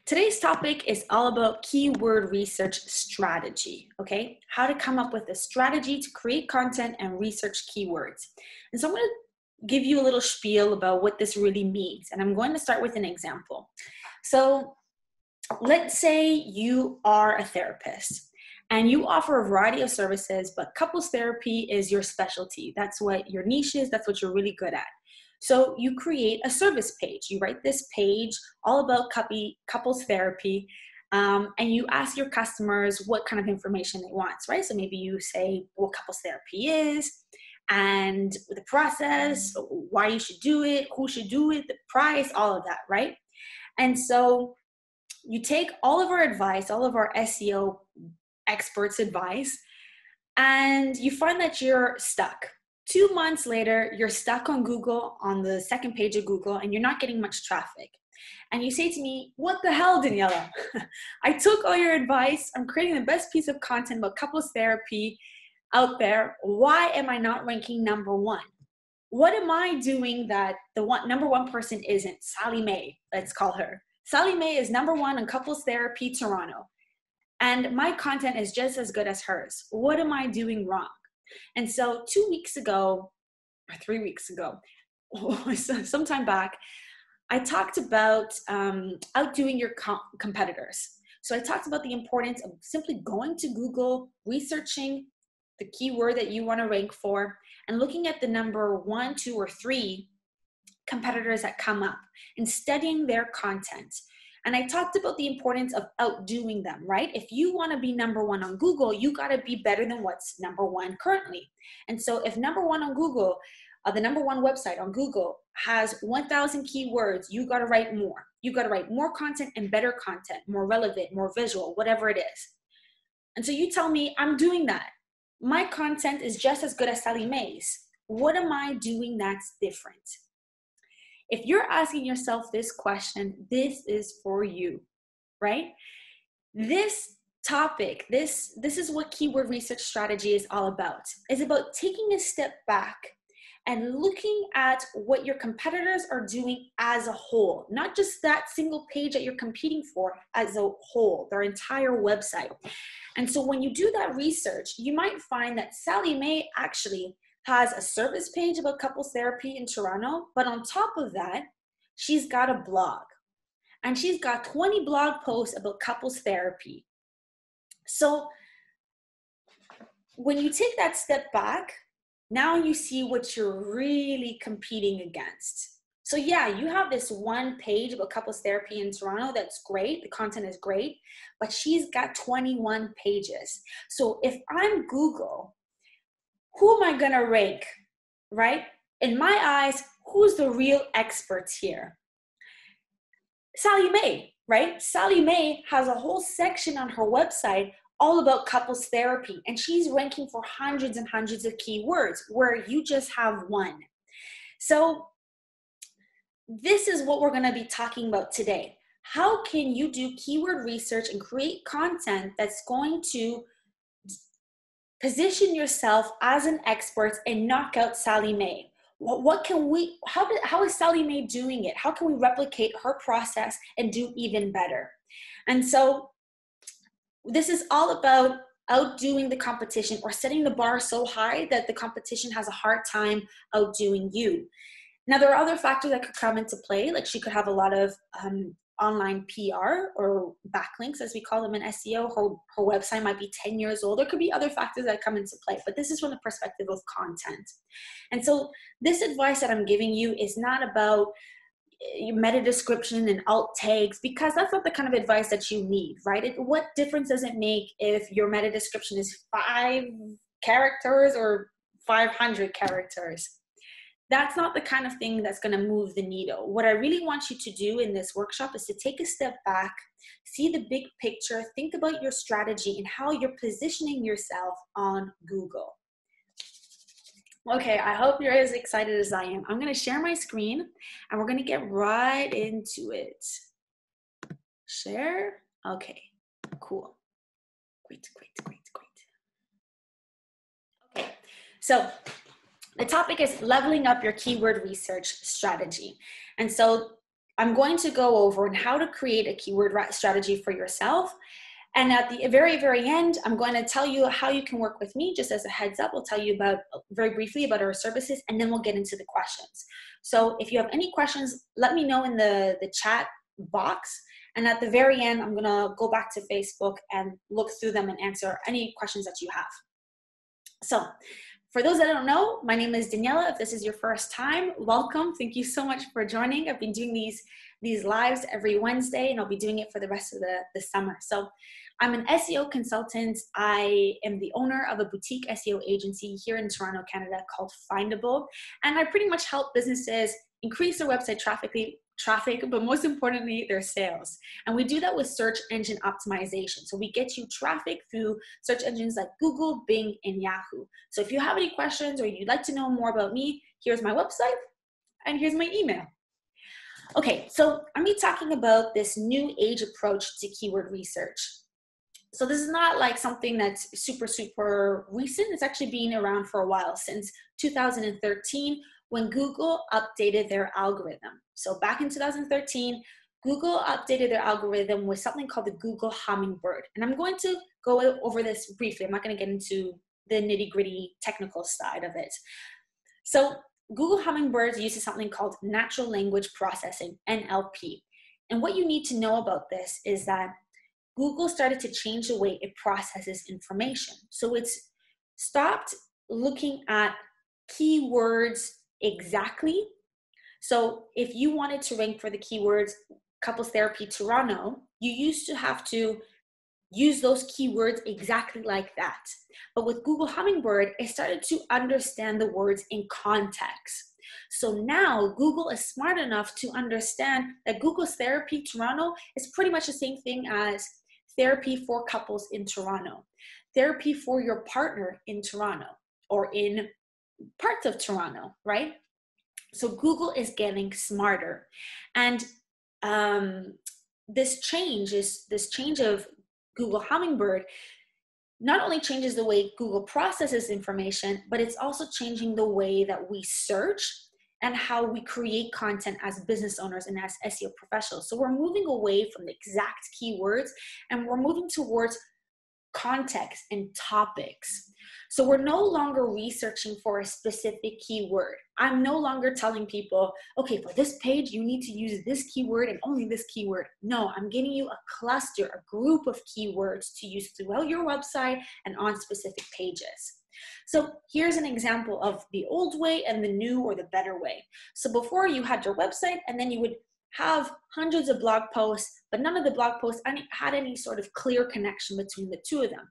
Today's topic is all about keyword research strategy, okay? How to come up with a strategy to create content and research keywords. And so I'm going to give you a little spiel about what this really means. And I'm going to start with an example. So let's say you are a therapist and you offer a variety of services, but couples therapy is your specialty. That's what your niche is. That's what you're really good at. So you create a service page. You write this page all about couples therapy, and you ask your customers what kind of information they want, right? So maybe you say what couples therapy is, and the process, why you should do it, who should do it, the price, all of that, right? And so you take all of our advice, all of our SEO experts' advice, and you find that you're stuck. 2 months later, you're stuck on Google, on the second page of Google, and you're not getting much traffic. And you say to me, what the hell, Daniela? I took all your advice. I'm creating the best piece of content about couples therapy out there. Why am I not ranking number one? What am I doing that the number one person isn't? Sally Mae, let's call her. Sally Mae is number one on couples therapy Toronto. And my content is just as good as hers. What am I doing wrong? And so 2 weeks ago, or 3 weeks ago, sometime back, I talked about outdoing your competitors. So I talked about the importance of simply going to Google, researching the keyword that you want to rank for, and looking at the number 1, 2, or 3 competitors that come up and studying their content. And I talked about the importance of outdoing them, right? If you want to be number one on Google, you got to be better than what's number one currently. And so if number one on Google, the number one website on Google has 1,000 keywords, you got to write more. You got to write more content and better content, more relevant, more visual, whatever it is. And so you tell me, I'm doing that. My content is just as good as Sally Mae's. What am I doing that's different? If you're asking yourself this question, this is for you, right? This topic, this is what keyword research strategy is all about. It's about taking a step back and looking at what your competitors are doing as a whole, not just that single page that you're competing for as a whole, their entire website. And so when you do that research, you might find that Sally Mae actually has a service page about couples therapy in Toronto, but on top of that, she's got a blog. And she's got 20 blog posts about couples therapy. So when you take that step back, now you see what you're really competing against. So yeah, you have this one page about couples therapy in Toronto that's great, the content is great, but she's got 21 pages. So if I'm Google, who am I going to rank, right? In my eyes, who's the real experts here? Sally Mae, right? Sally Mae has a whole section on her website all about couples therapy, and she's ranking for hundreds and hundreds of keywords where you just have one. So this is what we're going to be talking about today. How can you do keyword research and create content that's going to position yourself as an expert and knock out Sally Mae? What can we, how is Sally Mae doing it? How can we replicate her process and do even better? And so this is all about outdoing the competition or setting the bar so high that the competition has a hard time outdoing you. Now, there are other factors that could come into play, like she could have a lot of online PR or backlinks, as we call them in SEO. Her website might be 10 years old. There could be other factors that come into play, but this is from the perspective of content. And so this advice that I'm giving you is not about your meta description and alt tags, because that's not the kind of advice that you need, right? What difference does it make if your meta description is 5 characters or 500 characters? That's not the kind of thing that's going to move the needle. What I really want you to do in this workshop is to take a step back, see the big picture, think about your strategy and how you're positioning yourself on Google. Okay, I hope you're as excited as I am. I'm going to share my screen and we're going to get right into it. Share? Okay, cool. Great. Okay, so the topic is leveling up your keyword research strategy. And so I'm going to go over on how to create a keyword strategy for yourself. And at the very, very end, I'm going to tell you how you can work with me. Just as a heads up, we'll tell you about very briefly about our services, and then we'll get into the questions. So if you have any questions, let me know in the chat box. And at the very end, I'm going to go back to Facebook and look through them and answer any questions that you have. So for those that don't know, my name is Daniela. If this is your first time, welcome. Thank you so much for joining. I've been doing these lives every Wednesday, and I'll be doing it for the rest of the summer. So I'm an SEO consultant. I am the owner of a boutique SEO agency here in Toronto, Canada called Findable. And I pretty much help businesses increase their website traffic, but most importantly, their sales. And we do that with search engine optimization. So we get you traffic through search engines like Google, Bing, and Yahoo. So if you have any questions or you'd like to know more about me, here's my website and here's my email. Okay, so I'm going to be talking about this new age approach to keyword research. So this is not like something that's super recent. It's actually been around for a while, since 2013, when Google updated their algorithm. So back in 2013, Google updated their algorithm with something called the Google Hummingbird. And I'm going to go over this briefly. I'm not going to get into the nitty-gritty technical side of it. So Google Hummingbird uses something called natural language processing, NLP. And what you need to know about this is that Google started to change the way it processes information. So it's stopped looking at keywords exactly. So if you wanted to rank for the keywords couples therapy Toronto, you used to have to use those keywords exactly like that. But with Google Hummingbird, it started to understand the words in context. So now Google is smart enough to understand that Google's therapy Toronto is pretty much the same thing as therapy for couples in Toronto, therapy for your partner in Toronto, or in parts of Toronto, right? So Google is getting smarter. And this change of Google Hummingbird not only changes the way Google processes information, but it's also changing the way that we search and how we create content as business owners and as SEO professionals. So we're moving away from the exact keywords and we're moving towards context and topics. So we're no longer researching for a specific keyword. I'm no longer telling people, okay, for this page, you need to use this keyword and only this keyword. No, I'm giving you a cluster, a group of keywords to use throughout your website and on specific pages. So here's an example of the old way and the new or the better way. So before, you had your website and then you would have hundreds of blog posts, but none of the blog posts had any sort of clear connection between the two of them.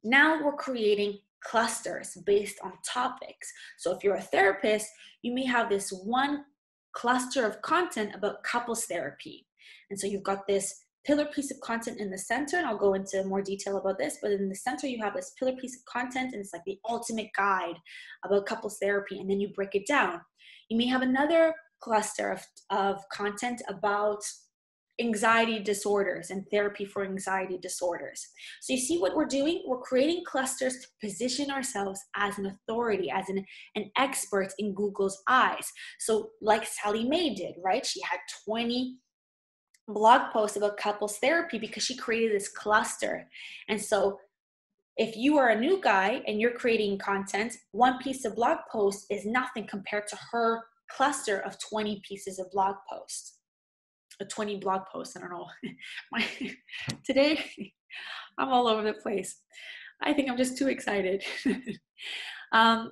Now we're creating clusters based on topics. So if you're a therapist, you may have this one cluster of content about couples therapy. And so you've got this pillar piece of content in the center, and I'll go into more detail about this, but in the center you have this pillar piece of content, and it's like the ultimate guide about couples therapy, and then you break it down. You may have another cluster of content about anxiety disorders and therapy for anxiety disorders. So you see what we're doing? We're creating clusters to position ourselves as an authority, as an expert in Google's eyes. So like Sally Mae did, right? She had 20 blog posts about couples therapy because she created this cluster. And so if you are a new guy and you're creating content, one piece of blog post is nothing compared to her cluster of 20 pieces of blog posts. 20 blog posts, I don't know. Today, I'm all over the place. I think I'm just too excited.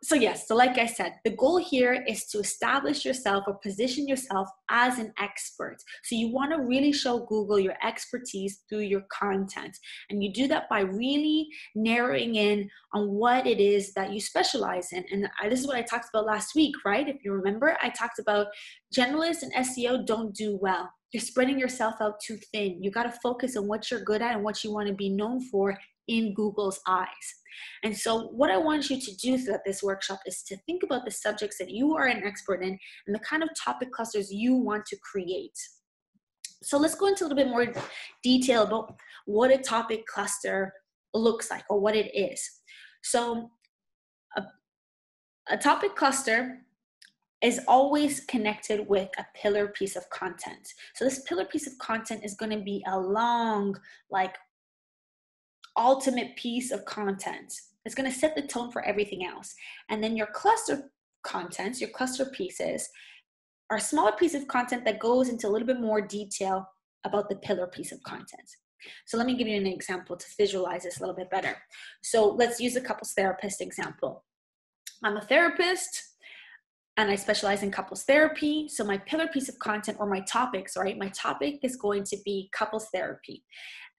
So like I said, the goal here is to establish yourself or position yourself as an expert. So you want to really show Google your expertise through your content. And you do that by really narrowing in on what it is that you specialize in. And this is what I talked about last week, right? If you remember, I talked about generalists and SEO don't do well. You're spreading yourself out too thin. You got to focus on what you're good at and what you want to be known for in Google's eyes. And so what I want you to do throughout this workshop is to think about the subjects that you are an expert in and the kind of topic clusters you want to create. So let's go into a little bit more detail about what a topic cluster looks like or what it is. So a topic cluster is always connected with a pillar piece of content. So this pillar piece of content is going to be a long, like, ultimate piece of content. It's going to set the tone for everything else. And then your cluster contents, your cluster pieces, are a smaller piece of content that goes into a little bit more detail about the pillar piece of content. So let me give you an example to visualize this a little bit better. So let's use the couples therapist example. I'm a therapist and I specialize in couples therapy. So my pillar piece of content, or my topic is going to be couples therapy.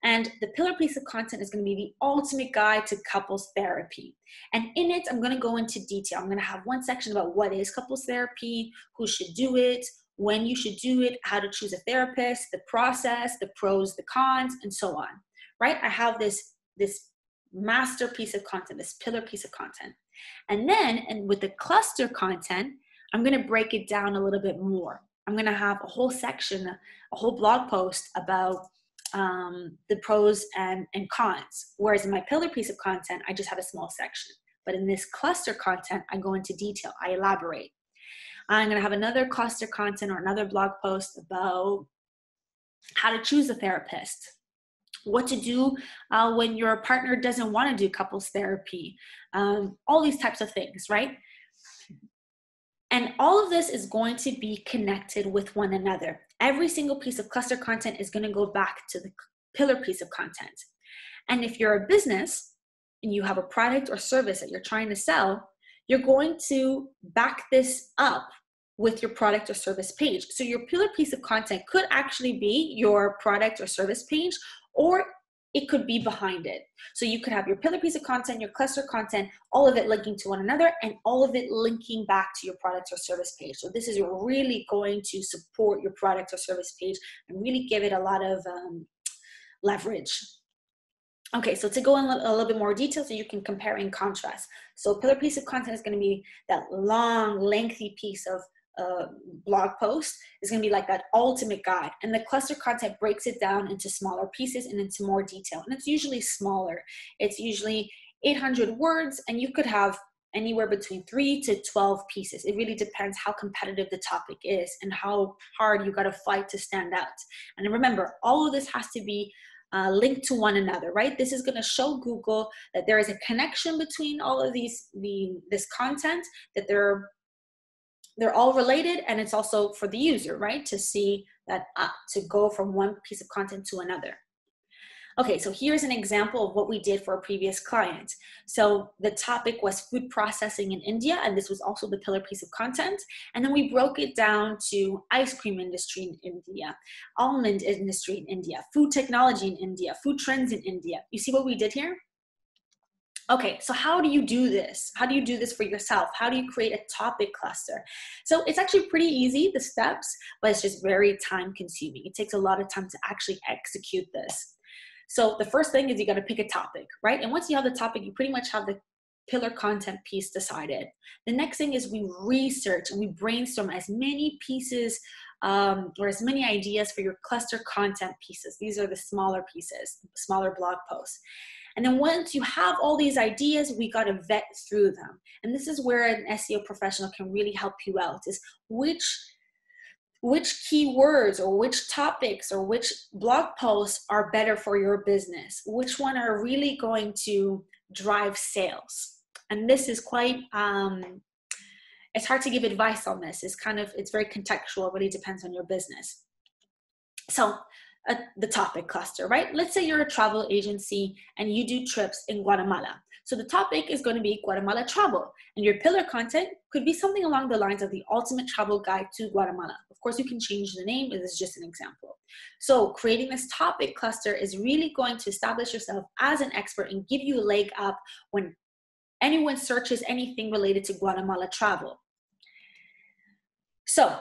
And the pillar piece of content is going to be the ultimate guide to couples therapy. And in it, I'm going to go into detail. I'm going to have one section about what is couples therapy, who should do it, when you should do it, how to choose a therapist, the process, the pros, the cons, and so on, right? I have this master piece of content, this pillar piece of content. And then, and with the cluster content, I'm going to break it down a little bit more. I'm going to have a whole section, a whole blog post about the pros and cons. Whereas in my pillar piece of content, I just have a small section. But in this cluster content, I go into detail, I elaborate. I'm going to have another cluster content or another blog post about how to choose a therapist, what to do when your partner doesn't want to do couples therapy, all these types of things, right? And all of this is going to be connected with one another. Every single piece of cluster content is going to go back to the pillar piece of content. And if you're a business and you have a product or service that you're trying to sell, you're going to back this up with your product or service page. So your pillar piece of content could actually be your product or service page, or it could be behind it. So you could have your pillar piece of content, your cluster content, all of it linking to one another, and all of it linking back to your product or service page. So this is really going to support your product or service page and really give it a lot of leverage. Okay, so to go in a little bit more detail so you can compare and contrast. So pillar piece of content is going to be that long, lengthy piece of blog post. Is going to be like that ultimate guide, and the cluster content breaks it down into smaller pieces and into more detail, and it's usually smaller. It's usually 800 words, and you could have anywhere between 3 to 12 pieces. It really depends how competitive the topic is and how hard you got to fight to stand out. And remember, all of this has to be linked to one another, right? This is going to show Google that there is a connection between all of this content, that they're all related, and it's also for the user, right, to see that to go from one piece of content to another. Okay, so here's an example of what we did for a previous client. So the topic was food processing in India, and this was also the pillar piece of content. And then we broke it down to ice cream industry in India, almond industry in India, food technology in India, food trends in India. You see what we did here? Okay, so how do you do this? How do you do this for yourself? How do you create a topic cluster? So it's actually pretty easy, the steps, but it's just very time consuming. It takes a lot of time to actually execute this. So the first thing is you got to pick a topic, right? And once you have the topic, you pretty much have the pillar content piece decided. The next thing is we research and we brainstorm as many pieces or as many ideas for your cluster content pieces. These are the smaller pieces, smaller blog posts. And then once you have all these ideas, we got to vet through them. And this is where an SEO professional can really help you out, is which keywords or which topics or which blog posts are better for your business? Which one are really going to drive sales? And this is quite, it's hard to give advice on this. It's very contextual. It really depends on your business. So the topic cluster, right? Let's say you're a travel agency and you do trips in Guatemala. So the topic is going to be Guatemala travel, and your pillar content could be something along the lines of the ultimate travel guide to Guatemala. Of course, you can change the name, but this is just an example. So creating this topic cluster is really going to establish yourself as an expert and give you a leg up when anyone searches anything related to Guatemala travel. So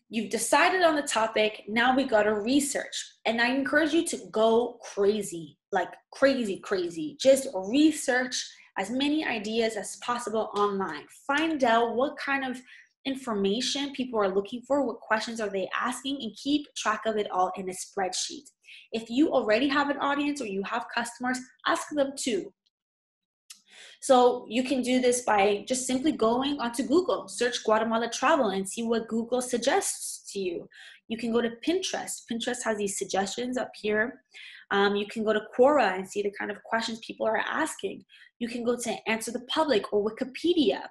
you've decided on the topic. Now we got to research. And I encourage you to go crazy, like crazy. Just research as many ideas as possible online. Find out what kind of information people are looking for, what questions are they asking, and keep track of it all in a spreadsheet. If you already have an audience or you have customers, ask them too. So you can do this by just simply going onto Google, search Guatemala travel and see what Google suggests to you. You can go to Pinterest. Pinterest has these suggestions up here. You can go to Quora and see the kind of questions people are asking. You can go to Answer the Public or Wikipedia.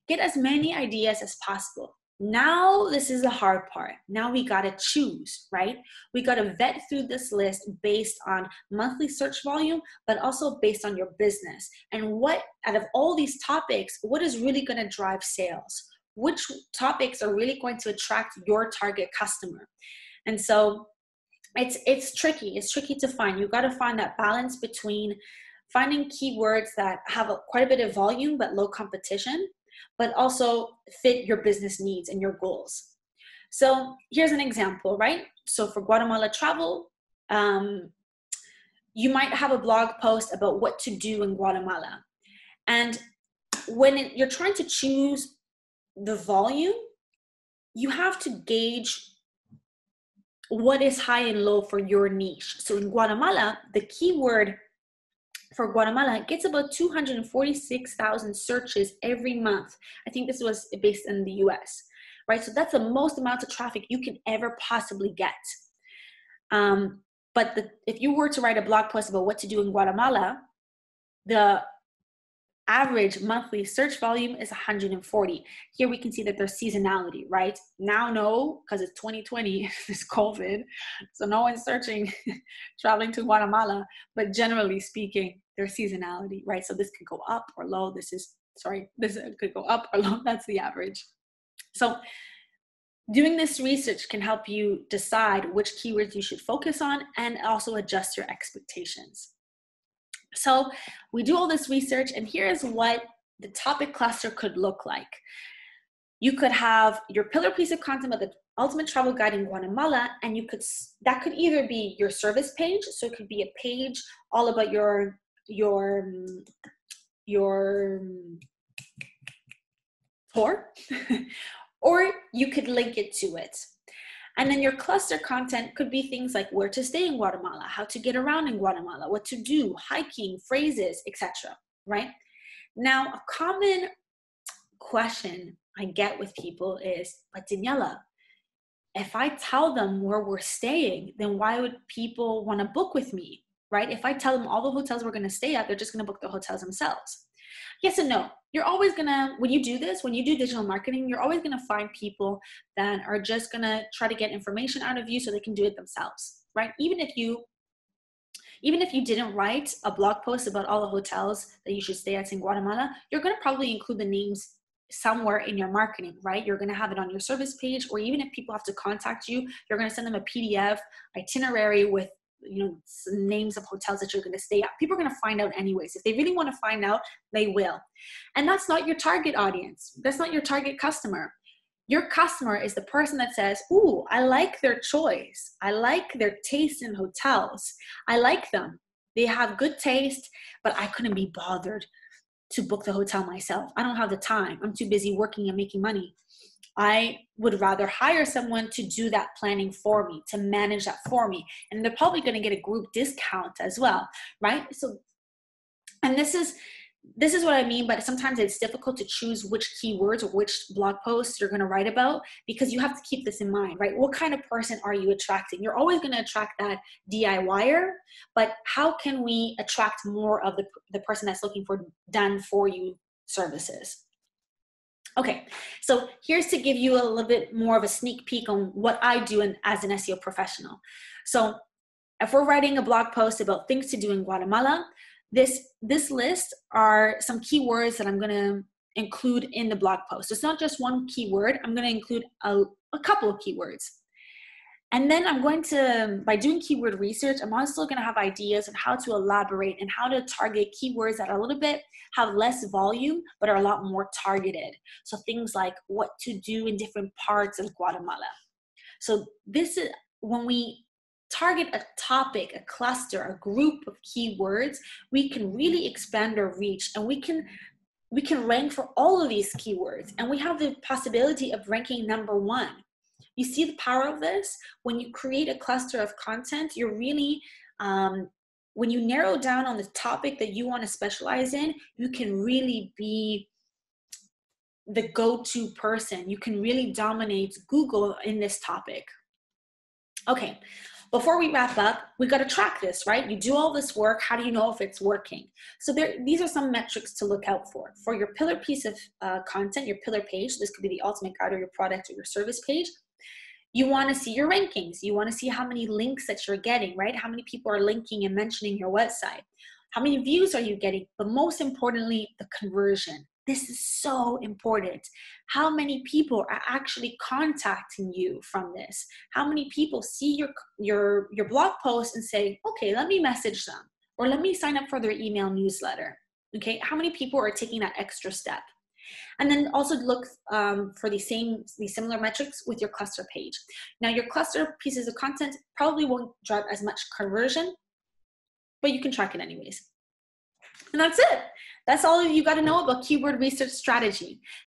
Get as many ideas as possible. Now, this is the hard part. Now we got to choose, right? We got to vet through this list based on monthly search volume, but also based on your business. And what, out of all these topics, what is really going to drive sales? Which topics are really going to attract your target customer? And so it's tricky. It's tricky to find. You've got to find that balance between finding keywords that have quite a bit of volume, but low competition, but also fit your business needs and your goals. So here's an example, right? So for Guatemala travel, you might have a blog post about what to do in Guatemala. And when you're trying to choose the volume, you have to gauge what is high and low for your niche. So in Guatemala, the keyword for Guatemala gets about 246,000 searches every month. I think this was based in the US, right? So that's the most amount of traffic you can ever possibly get. But if you were to write a blog post about what to do in Guatemala, the average monthly search volume is 140. Here we can see that there's seasonality, right? Now, no, because it's 2020, it's COVID, so no one's searching, traveling to Guatemala, but generally speaking, there's seasonality, right? So this could go up or low. This could go up or low. That's the average. So doing this research can help you decide which keywords you should focus on and also adjust your expectations. So we do all this research, and here's what the topic cluster could look like. You could have your pillar piece of content about the ultimate travel guide in Guatemala, and that could either be your service page, so it could be a page all about your tour, or you could link it to it. And then your cluster content could be things like where to stay in Guatemala, how to get around in Guatemala, what to do, hiking, phrases, etc. Right? Now, a common question I get with people is, but Daniela, if I tell them where we're staying, then why would people want to book with me, right? If I tell them all the hotels we're going to stay at, they're just going to book the hotels themselves. Yes and no. You're always going to, when you do digital marketing, you're always going to find people that are just going to try to get information out of you so they can do it themselves, right? Even if you didn't write a blog post about all the hotels that you should stay at in Guatemala, you're going to probably include the names somewhere in your marketing, right? You're going to have it on your service page, or even if people have to contact you, you're going to send them a PDF itinerary with names of hotels that you're going to stay at. People are going to find out anyways. If they really want to find out, they will. And that's not your target audience. That's not your target customer. Your customer is the person that says, ooh, I like their choice. I like their taste in hotels. I like them. They have good taste, but I couldn't be bothered to book the hotel myself. I don't have the time. I'm too busy working and making money. I would rather hire someone to do that planning for me, to manage that for me. And they're probably going to get a group discount as well, right? So, and this is what I mean, but sometimes it's difficult to choose which keywords or which blog posts you're going to write about, because you have to keep this in mind, right? What kind of person are you attracting? You're always going to attract that DIYer, but how can we attract more of the person that's looking for done for you services? Okay, so here's to give you a little bit more of a sneak peek on what I do as an SEO professional. So if we're writing a blog post about things to do in Guatemala, this list are some keywords that I'm going to include in the blog post. It's not just one keyword. I'm going to include a couple of keywords. And then I'm going to, by doing keyword research, I'm also going to have ideas on how to elaborate and how to target keywords that are a little bit, have less volume, but are a lot more targeted. So things like what to do in different parts of Guatemala. So this is when we target a topic, a cluster, a group of keywords, we can really expand our reach, and we can rank for all of these keywords, and we have the possibility of ranking number one. You see the power of this? When you create a cluster of content, you're really when you narrow down on the topic that you want to specialize in, you can really be the go-to person. You can really dominate Google in this topic. Okay, before we wrap up, we got to track this, right? You do all this work. How do you know if it's working? So these are some metrics to look out for. For your pillar piece of content, your pillar page, this could be the ultimate guide or your product or your service page. You want to see your rankings. You want to see how many links that you're getting, right? How many people are linking and mentioning your website? How many views are you getting? But most importantly, the conversion. This is so important. How many people are actually contacting you from this? How many people see your blog post and say, okay, let me message them, or let me sign up for their email newsletter? Okay, how many people are taking that extra step? And then also look for these similar metrics with your cluster page. Now, your cluster pieces of content probably won't drive as much conversion, but you can track it anyways. And that's it. That's all you got to know about keyword research strategy.